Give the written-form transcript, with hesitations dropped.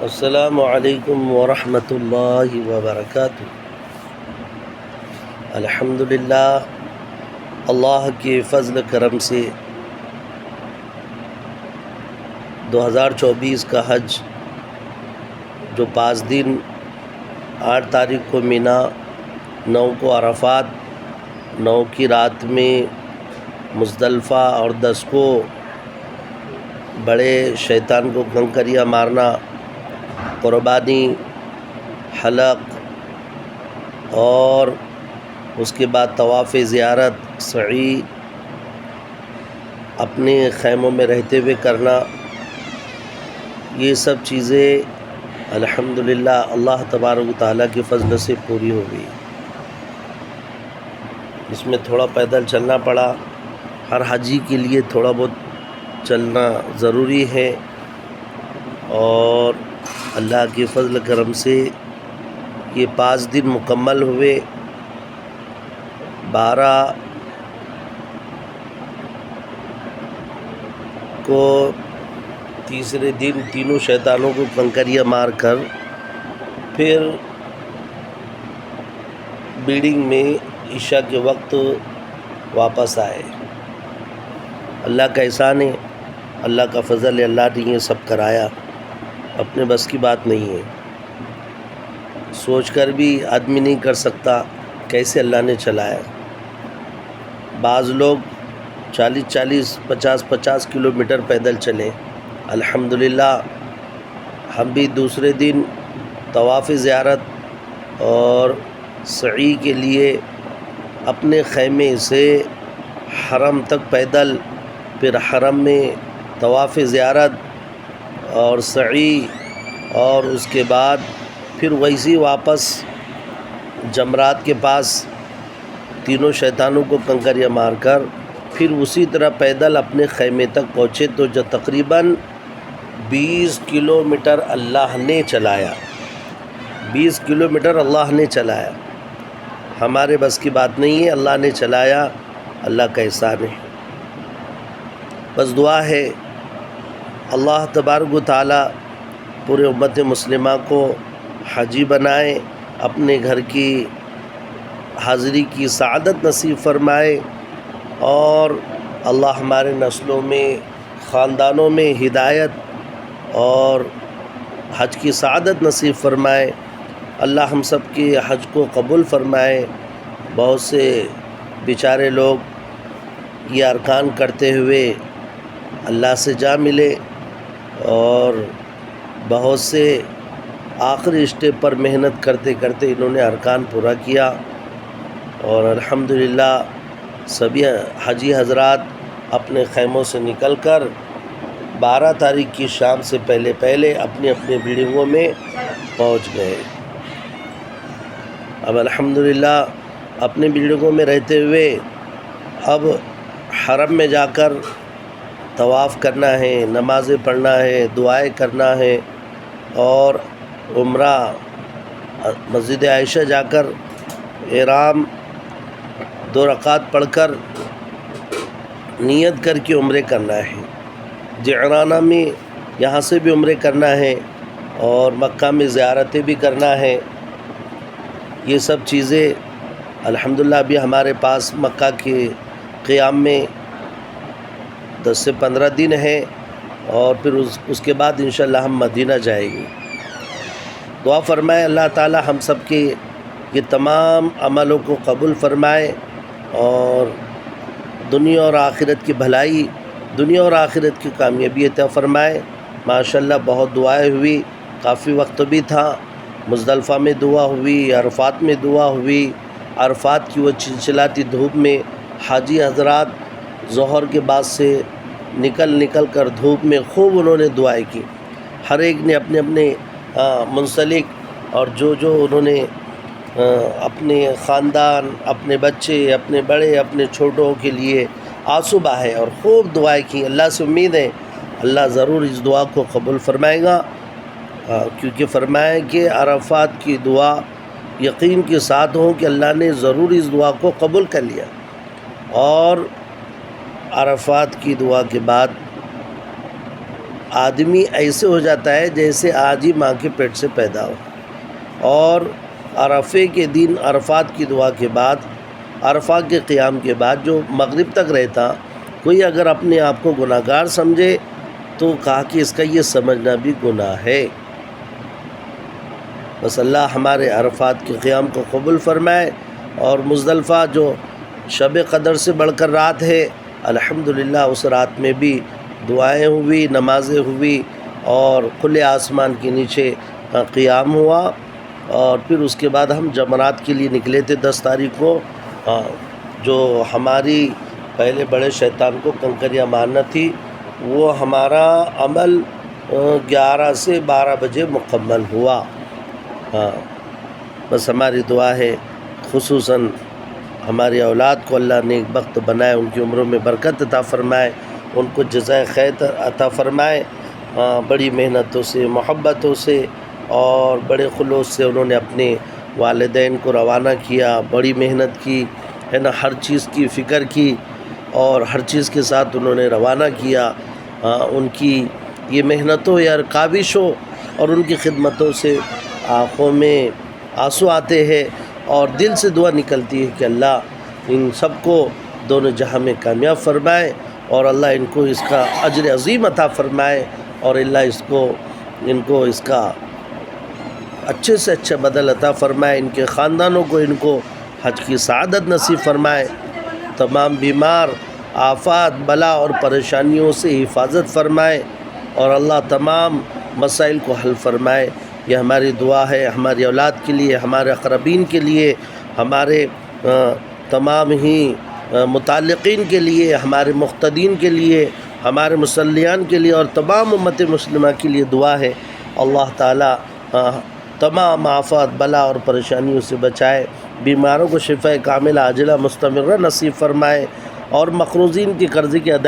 السلام علیکم ورحمۃ اللہ وبرکاتہ۔ الحمدللہ، اللہ کے فضل کرم سے 2024 کا حج جو 5 دن 8 تاریخ کو مینا، 9 کو عرفات، 9 کی رات میں مزدلفہ اور 10 کو بڑے شیطان کو کنکریاں مارنا، قربانی، حلق اور اس کے بعد طواف زیارت، سعی اپنے خیموں میں رہتے ہوئے کرنا، یہ سب چیزیں الحمدللہ اللہ تبارک و تعالیٰ کے فضل سے پوری ہو گئی۔ اس میں تھوڑا پیدل چلنا پڑا، ہر حاجی کے لیے تھوڑا بہت چلنا ضروری ہے، اور اللہ کے فضل کرم سے یہ 5 دن مکمل ہوئے۔ 12 کو تیسرے دن تینوں شیطانوں کو کنکریاں مار کر پھر بیڑنگ میں عشاء کے وقت واپس آئے۔ اللہ کا احسان ہے، اللہ کا فضل ہے، اللہ نے یہ سب کرایا، اپنے بس کی بات نہیں ہے، سوچ کر بھی آدمی نہیں کر سکتا کیسے اللہ نے چلایا۔ بعض لوگ 40 50 کلومیٹر پیدل چلے، الحمدللہ ہم بھی دوسرے دن طواف زیارت اور سعی کے لیے اپنے خیمے سے حرم تک پیدل، پھر حرم میں طواف زیارت اور سعی، اور اس کے بعد پھر ویسی واپس جمرات کے پاس تینوں شیطانوں کو کنکریاں مار کر پھر اسی طرح پیدل اپنے خیمے تک پہنچے، تو جو تقریباً 20 کلومیٹر اللہ نے چلایا، 20 کلومیٹر اللہ نے چلایا، ہمارے بس کی بات نہیں ہے، اللہ نے چلایا، اللہ کا احسان ہے۔ بس دعا ہے اللہ تبارک و تعالیٰ پورے امت مسلمہ کو حاجی بنائے، اپنے گھر کی حاضری کی سعادت نصیب فرمائے، اور اللہ ہمارے نسلوں میں، خاندانوں میں ہدایت اور حج کی سعادت نصیب فرمائے۔ اللہ ہم سب کے حج کو قبول فرمائے۔ بہت سے بیچارے لوگ یہ ارکان کرتے ہوئے اللہ سے جا ملے، اور بہت سے آخری اسٹیپ پر محنت کرتے کرتے انہوں نے ارکان پورا کیا، اور الحمدللہ سبھی حاجی حضرات اپنے خیموں سے نکل کر 12 تاریخ کی شام سے پہلے اپنے بلڈنگوں میں پہنچ گئے۔ اب الحمدللہ اپنے بلڈنگوں میں رہتے ہوئے اب حرم میں جا کر طواف کرنا ہے، نمازیں پڑھنا ہے، دعائیں کرنا ہے، اور عمرہ مسجد عائشہ جا کر احرام 2 رکعت پڑھ کر نیت کر کے عمرے کرنا ہے۔ جعرانہ میں یہاں سے بھی عمرے کرنا ہے، اور مکہ میں زیارتیں بھی کرنا ہے۔ یہ سب چیزیں الحمدللہ ابھی ہمارے پاس مکہ کے قیام میں 10 سے 15 دن ہے، اور پھر اس کے بعد انشاءاللہ ہم مدینہ جائیں گے۔ دعا فرمائے اللہ تعالی ہم سب کے یہ تمام عملوں کو قبول فرمائے، اور دنیا اور آخرت کی بھلائی، دنیا اور آخرت کی کامیابی عطا فرمائے۔ ماشاءاللہ بہت دعائیں ہوئی، کافی وقت بھی تھا، مزدلفہ میں دعا ہوئی، عرفات میں دعا ہوئی۔ عرفات کی وہ چلچلاتی دھوپ میں حاجی حضرات ظہر کے بعد سے نکل کر دھوپ میں خوب انہوں نے دعائیں کی، ہر ایک نے اپنے منسلک، اور جو انہوں نے اپنے خاندان، اپنے بچے، اپنے بڑے، اپنے چھوٹوں کے لیے آنسو بہائے اور خوب دعائیں کی۔ اللہ سے امید ہے اللہ ضرور اس دعا کو قبول فرمائے گا، کیونکہ فرمایا کہ عرفات کی دعا یقین کے ساتھ ہو کہ اللہ نے ضرور اس دعا کو قبول کر لیا۔ اور عرفات کی دعا کے بعد آدمی ایسے ہو جاتا ہے جیسے آج ہی ماں کے پیٹ سے پیدا ہو. اور عرفے کے دن عرفات کی دعا کے بعد، عرفات کے قیام کے بعد جو مغرب تک رہتا، کوئی اگر اپنے آپ کو گناہ گار سمجھے تو کہا کہ اس کا یہ سمجھنا بھی گناہ ہے. بس اللہ ہمارے عرفات کے قیام کو قبول فرمائے. اور مزدلفہ جو شب قدر سے بڑھ کر رات ہے، الحمدللہ اس رات میں بھی دعائیں ہوئی، نمازیں ہوئی، اور کھلے آسمان کے نیچے قیام ہوا. اور پھر اس کے بعد ہم جمرات کے لیے نکلے تھے 10 تاریخ کو. جو ہماری پہلے بڑے شیطان کو کنکریاں مارنا تھی، وہ ہمارا عمل 11 سے 12 بجے مکمل ہوا. بس ہماری دعا ہے خصوصاً ہماری اولاد کو اللہ نیک بخت بنائے، ان کی عمروں میں برکت عطا فرمائے، ان کو جزائے خیر عطا فرمائے. بڑی محنتوں سے، محبتوں سے اور بڑے خلوص سے انہوں نے اپنے والدین کو روانہ کیا، بڑی محنت کی ہے نا، ہر چیز کی فکر کی اور ہر چیز کے ساتھ انہوں نے روانہ کیا. ان کی یہ محنتوں یا کاوشوں اور ان کی خدمتوں سے آنکھوں میں آنسو آتے ہیں اور دل سے دعا نکلتی ہے کہ اللہ ان سب کو دونوں جہاں میں کامیاب فرمائے، اور اللہ ان کو اس کا اجر عظیم عطا فرمائے، اور اللہ ان کو اس کا اچھے سے اچھا بدل عطا فرمائے. ان کے خاندانوں کو ان کو حج کی سعادت نصیب فرمائے. تمام بیمار، آفات، بلا اور پریشانیوں سے حفاظت فرمائے، اور اللہ تمام مسائل کو حل فرمائے. یہ ہماری دعا ہے ہماری اولاد کے لیے، ہمارے اقربین کے لیے، ہمارے تمام ہی متعلقین کے لیے، ہمارے مقتدین کے لیے، ہمارے مصلیان کے لیے، اور تمام امت مسلمہ کے لیے دعا ہے. اللہ تعالی تمام آفات، بلا اور پریشانیوں سے بچائے، بیماروں کو شفاء کاملہ عاجلہ مستمرہ نصیب فرمائے، اور مقروضین کی قرض کی